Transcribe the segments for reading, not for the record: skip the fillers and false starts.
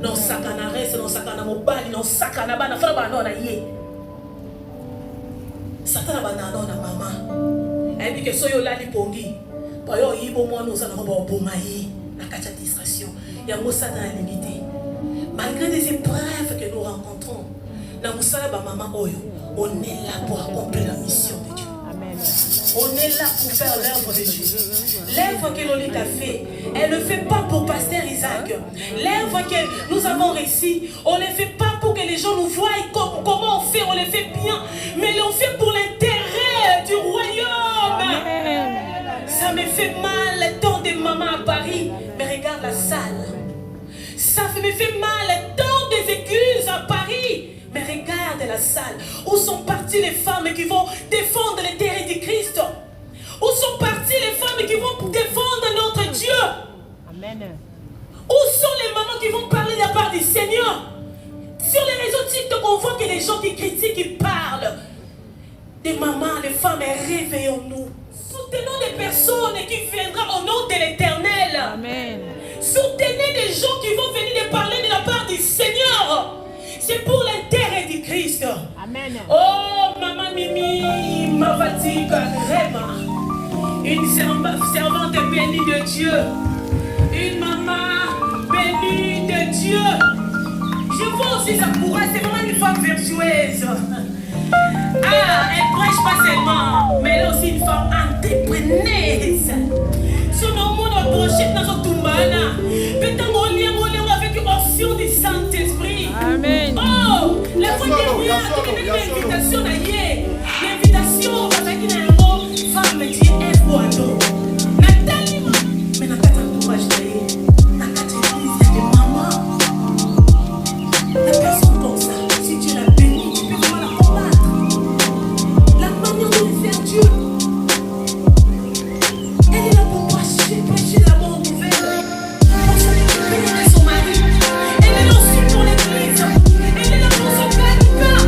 Non sakana reste, non sakana mobali, non sakana bana fera bana na ye. Satana bana na mama. Et puis que soyo lali pongi. Pa yo yibo mo no sana ko boma ye na kacha distraction. Ya mo sana limité. Malgré des épreuves que nous rencontrons, na musala ba mama oyo, on est là pour accomplir la mission de Dieu. Amen. On est là pour faire l'œuvre de Dieu. L'œuvre que Lolita a fait, elle ne le fait pas pour Pasteur Isaac. L'œuvre que nous avons réussi, on ne le fait pas pour que les gens nous voient comment on fait, on le fait bien, mais on le fait pour l'intérêt du royaume. Amen. Ça me fait mal tant de mamans à Paris, mais regarde la salle. Ça me fait mal tant des églises à Paris. Mais regarde la salle. Où sont parties les femmes qui vont défendre les terres du Christ? Où sont parties les femmes qui vont défendre notre Dieu? Amen. Où sont les mamans qui vont parler de la part du Seigneur? Sur les réseaux TikTok, on voit que les gens qui critiquent, qui parlent. Des mamans, des femmes, réveillons-nous. Soutenons des personnes qui viendront au nom de l'Éternel. Amen. Soutenez des gens qui vont venir de parler de la part du Seigneur. C'est pour l'intérêt du Christ. Amen. Oh, maman Mimi, ma fatigue, vraiment. Une servante bénie de Dieu. Une maman bénie de Dieu. Je vois aussi sa courage. C'est vraiment une femme vertueuse. Ah, elle prêche pas seulement, mais elle est aussi une femme entrepreneuse. Son nom, on projette dans son tumbana. Peut-être on lit avec une option du Saint-Esprit. Amen. Oh, la fois dernière, tu as une invitation d'ailleurs. L'invitation, parce qu'il y a un mot, femme me dit un poids. Nathalie, mais Nathalie, encourage d'ailleurs. Nathalie, il y a des mamans. La personne comme ça, si Dieu l'a béni, tu peux vraiment la combattre. La manière de le faire Dieu. Elle est là pour prêcher la bonne nouvelle. Pour s'occuper de son mari. Elle est là aussi pour l'église. Elle est là pour son gagne-pain.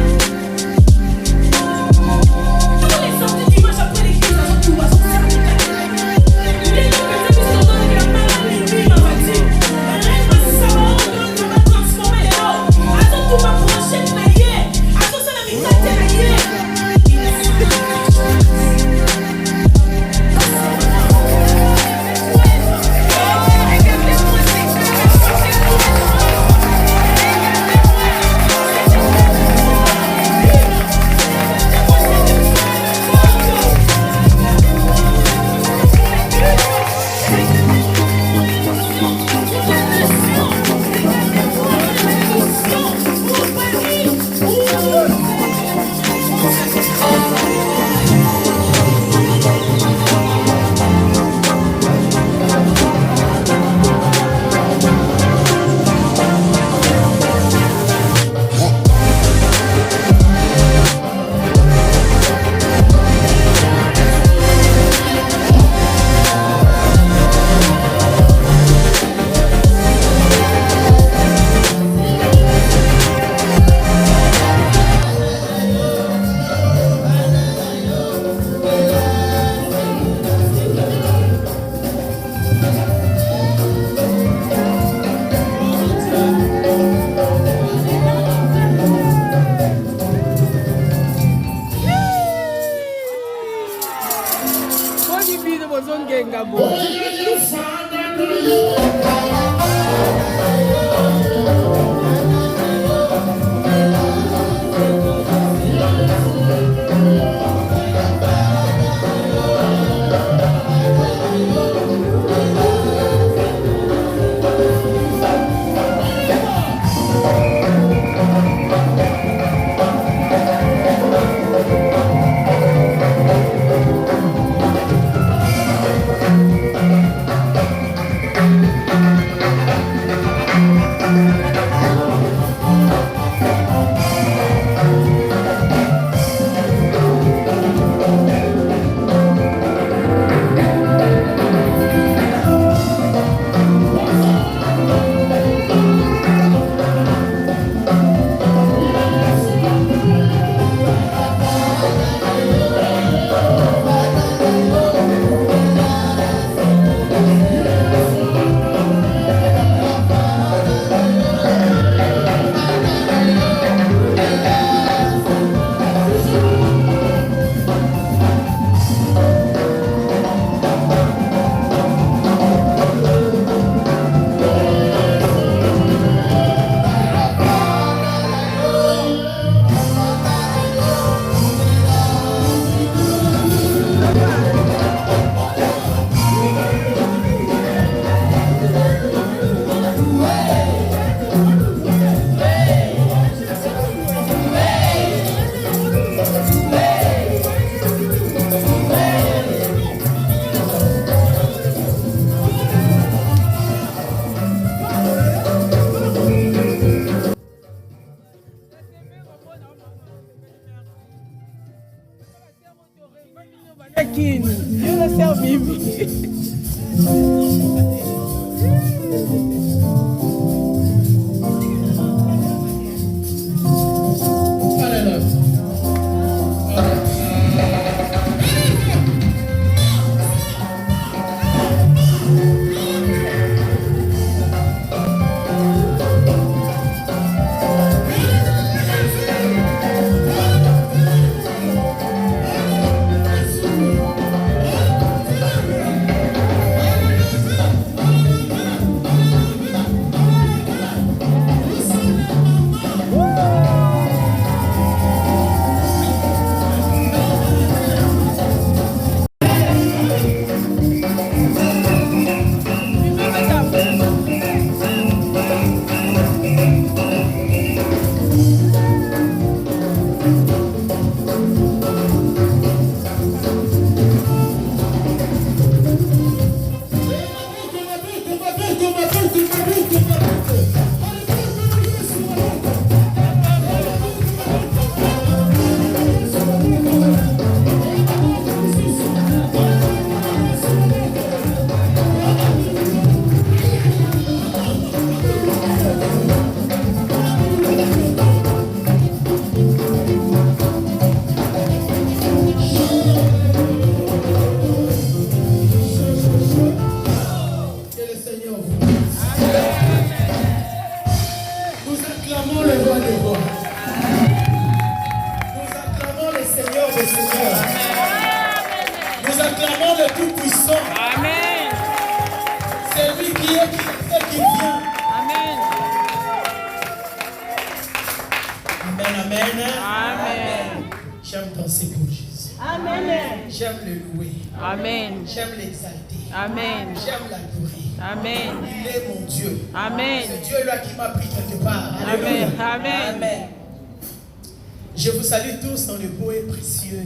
Je vous salue tous dans le beau et précieux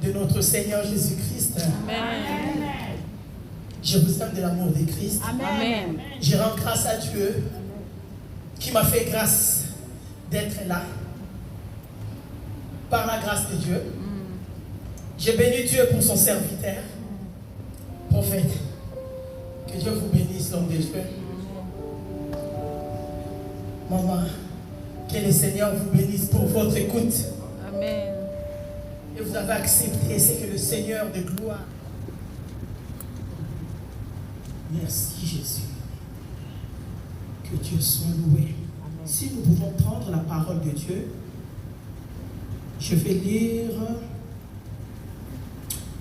de notre Seigneur Jésus-Christ. Amen. Je vous aime de l'amour de Christ. Amen. Je rends grâce à Dieu qui m'a fait grâce d'être là. Par la grâce de Dieu. J'ai béni Dieu pour son serviteur, prophète. Que Dieu vous bénisse, l'homme de Dieu. Maman, que le Seigneur vous bénisse pour votre écoute. Amen. Et vous avez accepté ce que le Seigneur de gloire. Merci Jésus. Que Dieu soit loué. Amen. Si nous pouvons prendre la parole de Dieu, je vais lire.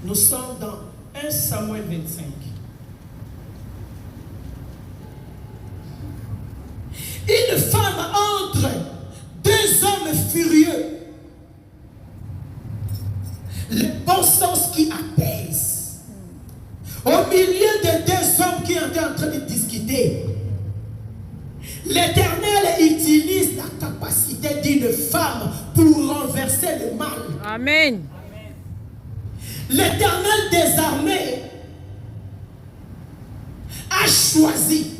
Nous sommes dans 1 Samuel 25. Une femme entre deux hommes furieux. Le bon sens qui apaise. Au milieu de deux hommes qui étaient en train de discuter, l'Éternel utilise la capacité d'une femme pour renverser le mal. Amen. L'Éternel des armées a choisi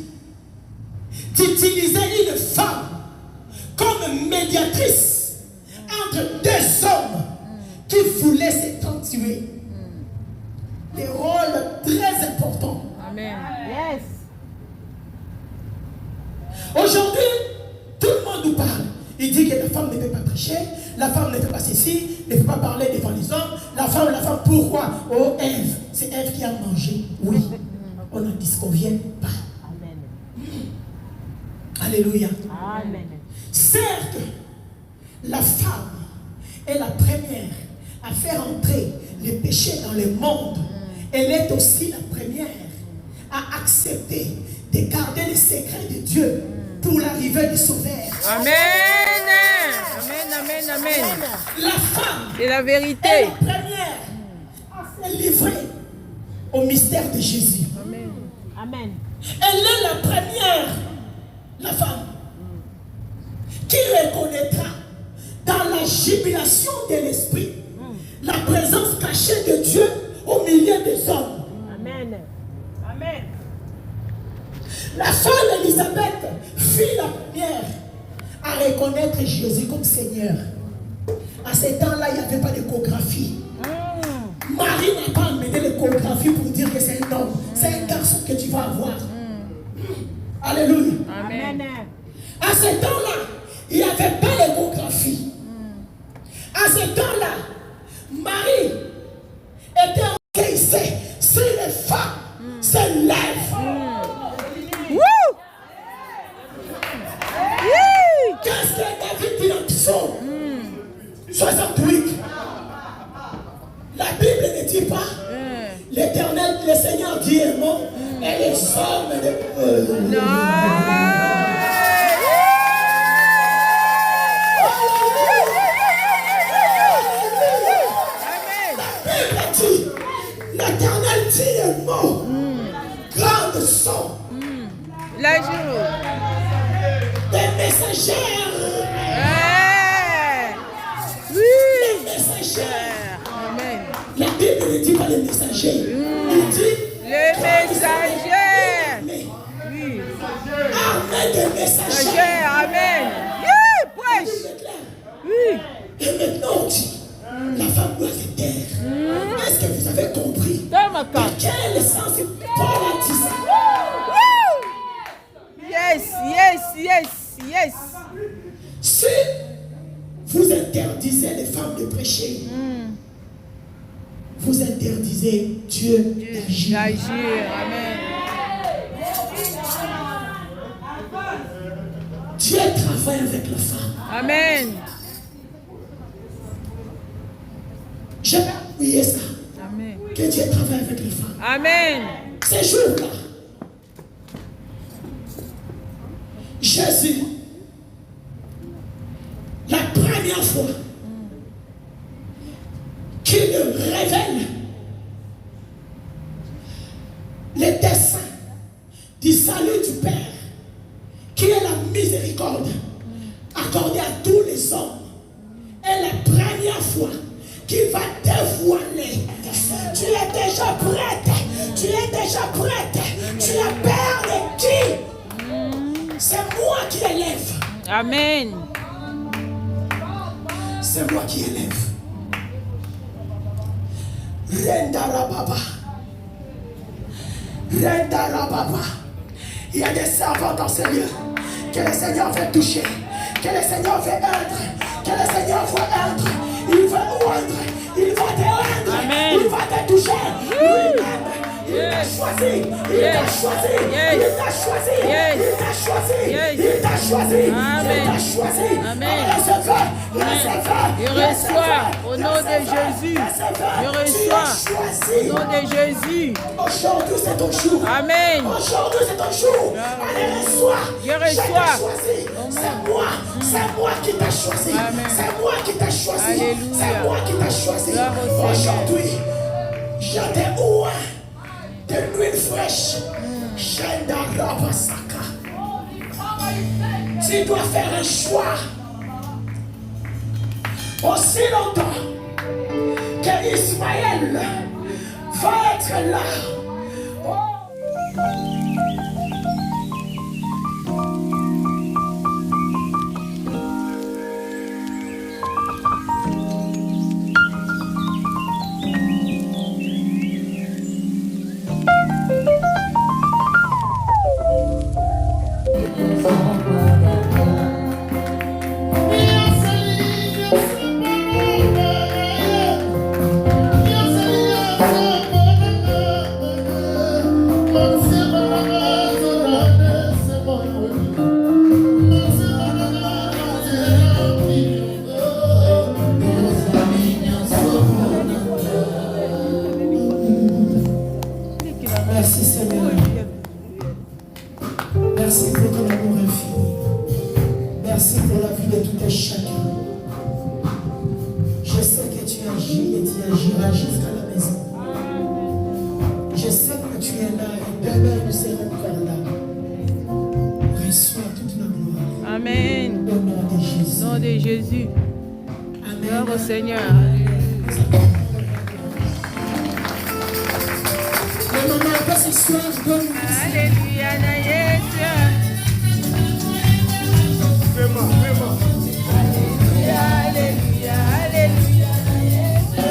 d'utiliser une femme comme médiatrice entre deux hommes qui voulaient s'étantuer. Des rôles très importants. Amen. Yes. Aujourd'hui, tout le monde nous parle. Il dit que la femme ne peut pas prêcher, la femme ne peut pas ceci, ne peut pas parler devant les hommes. La femme, pourquoi? Oh, Ève, c'est Ève qui a mangé. Oui, on ne disconvient pas. Amen. Alléluia. Amen. Certes, la femme est la première à faire entrer les péchés dans le monde. Elle est aussi la première à accepter de garder les secrets de Dieu pour l'arrivée du Sauveur. Amen. Amen, amen, amen. La femme C'est la vérité. est la première à se livrer au mystère de Jésus. Amen. Amen. Elle est la première, la femme, qui reconnaîtra dans la jubilation de l'esprit la présence cachée de Dieu au milieu des hommes. Amen. Amen. La femme Élisabeth fut la première à reconnaître Jésus comme Seigneur. À ce temps-là, il n'y avait pas d'échographie. Marie n'a pas amené l'échographie pour dire que c'est un homme. C'est un garçon que tu vas avoir. Alléluia. Amen. À ce temps-là, il n'y avait pas l'échographie. À ce temps-là, Marie était encaissée. Si les femmes se lèvent, Woo! Yeah! qu'est-ce que David dit dans Psaume 68? La Bible ne dit pas l'Éternel, le Seigneur dit un mot et les hommes de l'Éternel dit un mot. Grandes sont La jour. des messagères. Oui. Messagères. Amen. La Bible ne dit pas les messagers. Il dit Les messagers. mais Oui. armée de messagers. Messagers. Amen. Yeah, prêche. Oui. Et maintenant on dit la femme doit se taire. Est-ce que vous avez compris? Donne-moi Dans quand. quel sens Paul a dit ça? Yes, yes, yes, yes. Si vous interdisez les femmes de prêcher, vous interdisez Dieu d'agir. D'agir. Amen. Dieu travaille avec la femme. Amen. Je vais appuyer ça. Amen. Que Dieu travaille avec les femmes. Amen. Ces jours-là, Jésus, la première fois qu'il révèle les desseins du salut du Père, qui est la miséricorde accordée à tous les hommes, est la première fois qu'il va dévoiler. Tu es déjà prête. Tu es déjà prête. Tu es père de qui? C'est moi qui élève. Amen. C'est moi qui élève. Rendarababa. Rendarababa. Il y a des servants dans ce lieu que le Seigneur veut toucher, que le Seigneur veut œuvre, que le Seigneur veut œuvre. Il veut oindre, il va te oindre, Amen. il va te toucher. Lui-même, il t'a choisi, il t'a choisi, il t'a choisi, il t'a choisi, il t'a choisi, il t'a choisi. Amen. Recevez, recevez, Je reçois au nom de Jésus. Je reçois au nom de Jésus. Aujourd'hui c'est ton jour. Amen. Aujourd'hui c'est ton jour. Allez, reçois. Je reçois. t'ai choisi. C'est moi qui t'ai choisi. Amen. C'est moi qui t'ai choisi. Alléluia. C'est moi qui t'ai choisi. Gloire au Seigneur. Aujourd'hui, je t'ai oint de l'huile fraîche. Shendarabasaka. Tu dois faire un choix. Aussi longtemps que Ismaël va être là. Merci Seigneur. Merci pour ton amour infini. Merci pour la vie de tout et chacun. Je sais que tu agis et tu agiras jusqu'à la maison. Je sais que tu es là et demain nous serons encore là. Reçois toute la gloire. Amen. Au nom de Jésus. Au nom de Jésus. Gloire Amen. au Seigneur. Le moment que ce soir, donne Alléluia, na Yesu. Alléluia, alléluia, na Yesu.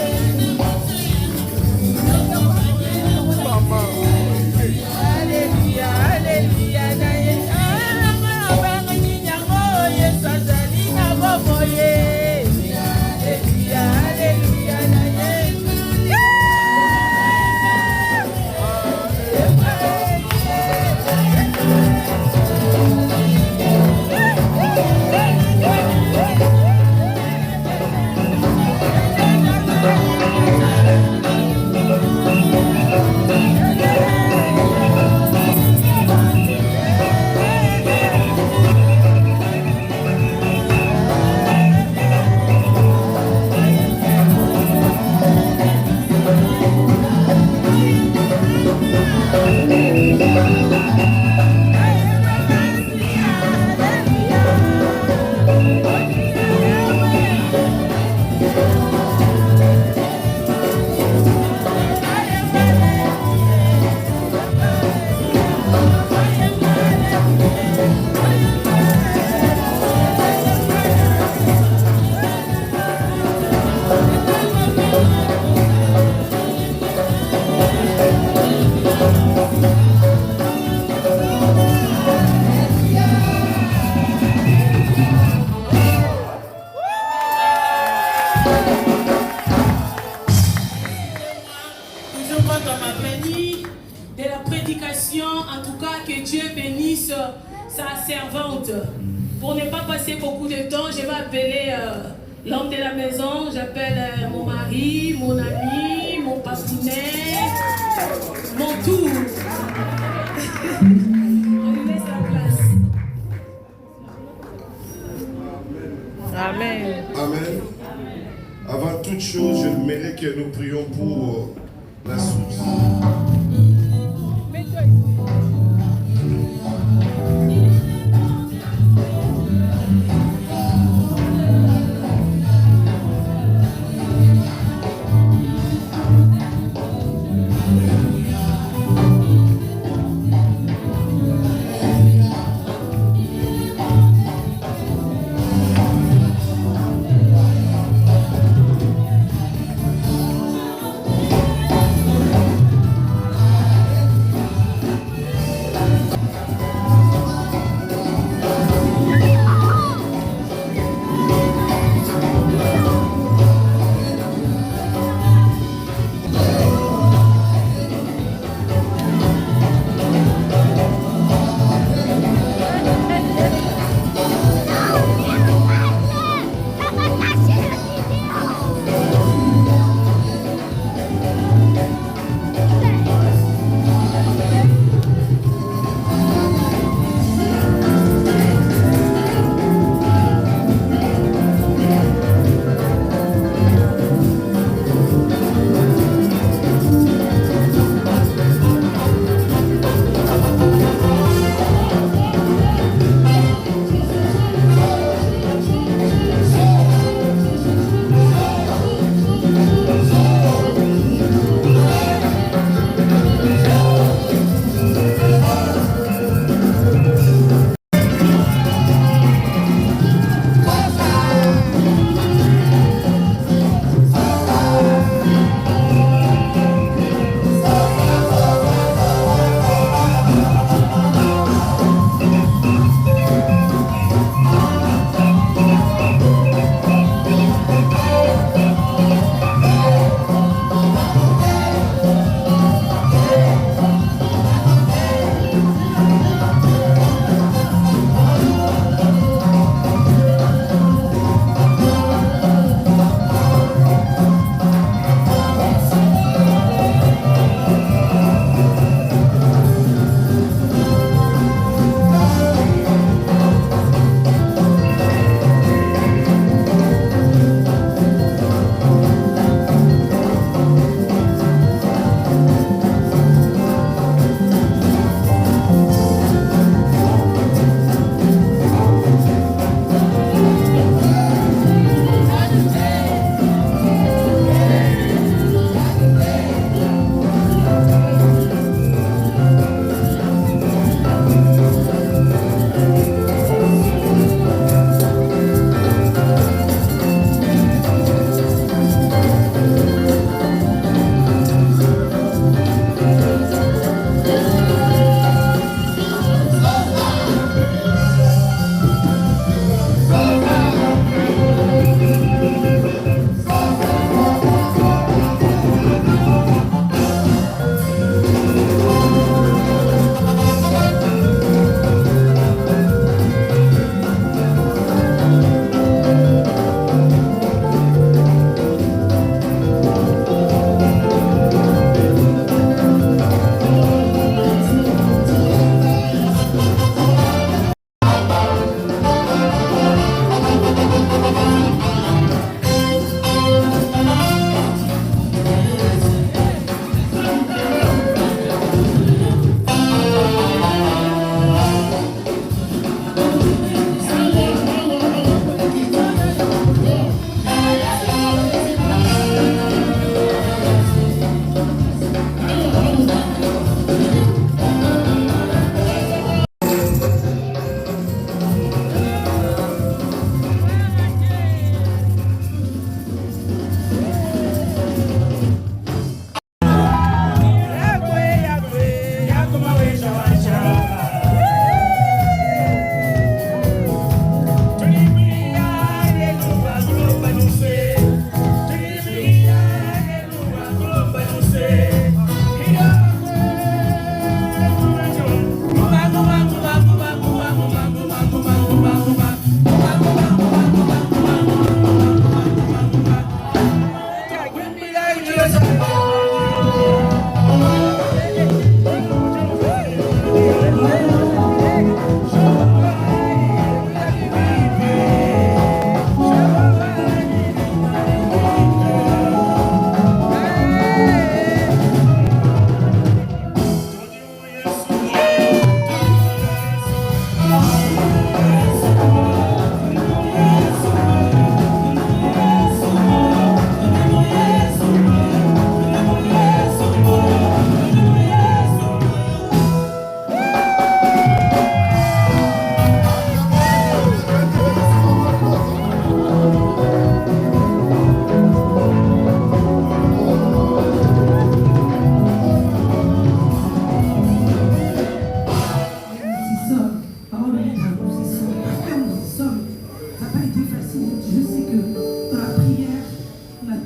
servante. Pour ne pas passer beaucoup de temps, je vais appeler l'homme de la maison. J'appelle mon mari, mon ami, mon partenaire, mon tout. On lui laisse la place. Amen. Amen. Avant toute chose, j'aimerais que nous prions pour la source.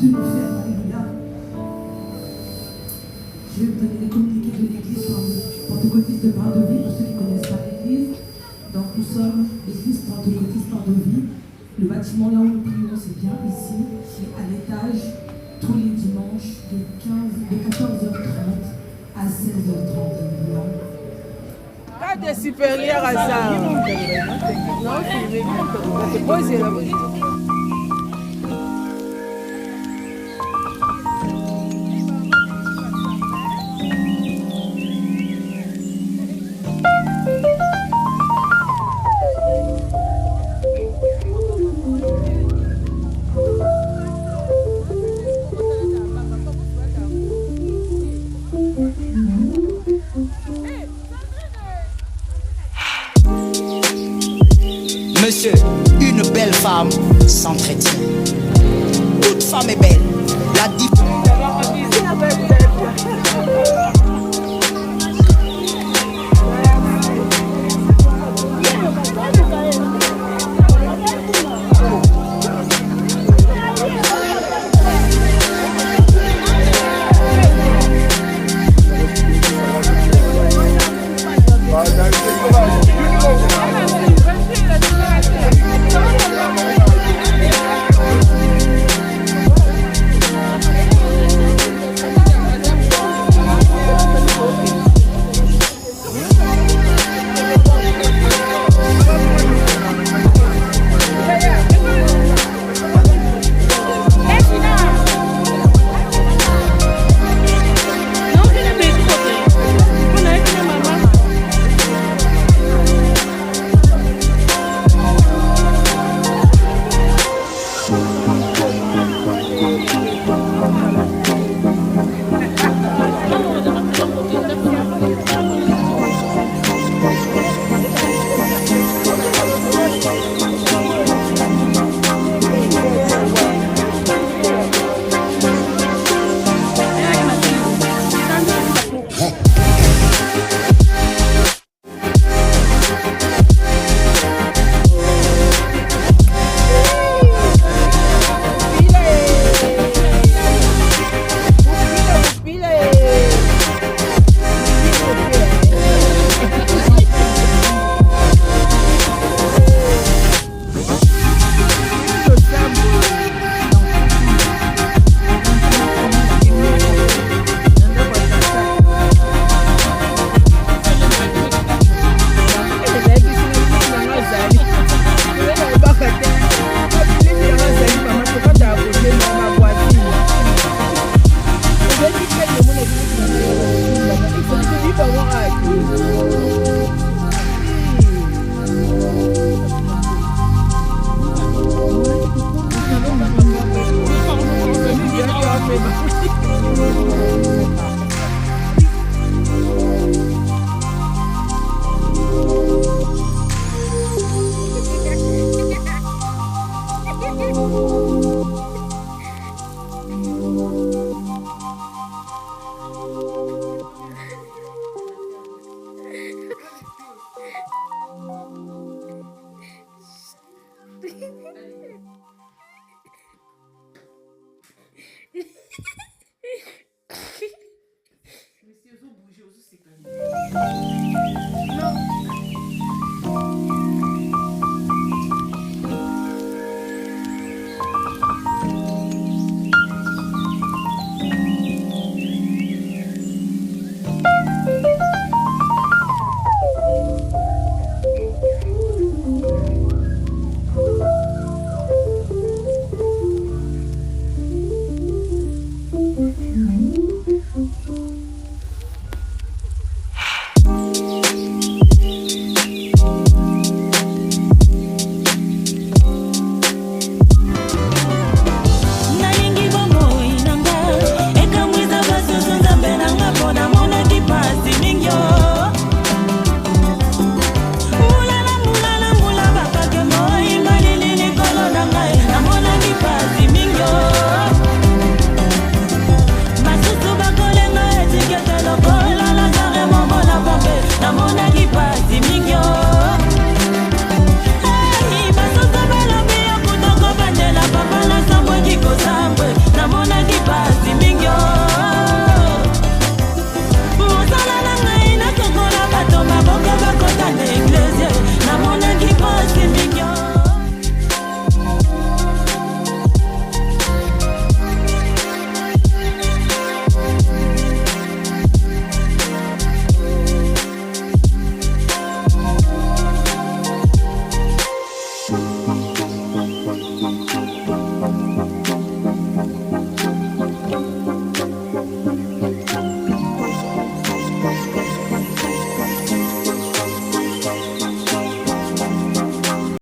de nous faire. Alléluia. Je vais vous donner des communiqués de l'église pentecôtiste de Pain-de-Vie pour ceux qui ne connaissent pas l'église. Donc nous sommes l'église pentecôtiste Pain-de-Vie. Le bâtiment là où nous prions, c'est bien ici, c'est à l'étage, tous les dimanches de 14h30 à 16h30. Pas de supérieur à ça. Non, c'est posé là. Monsieur, une belle femme s'entretient. Toute femme est belle. La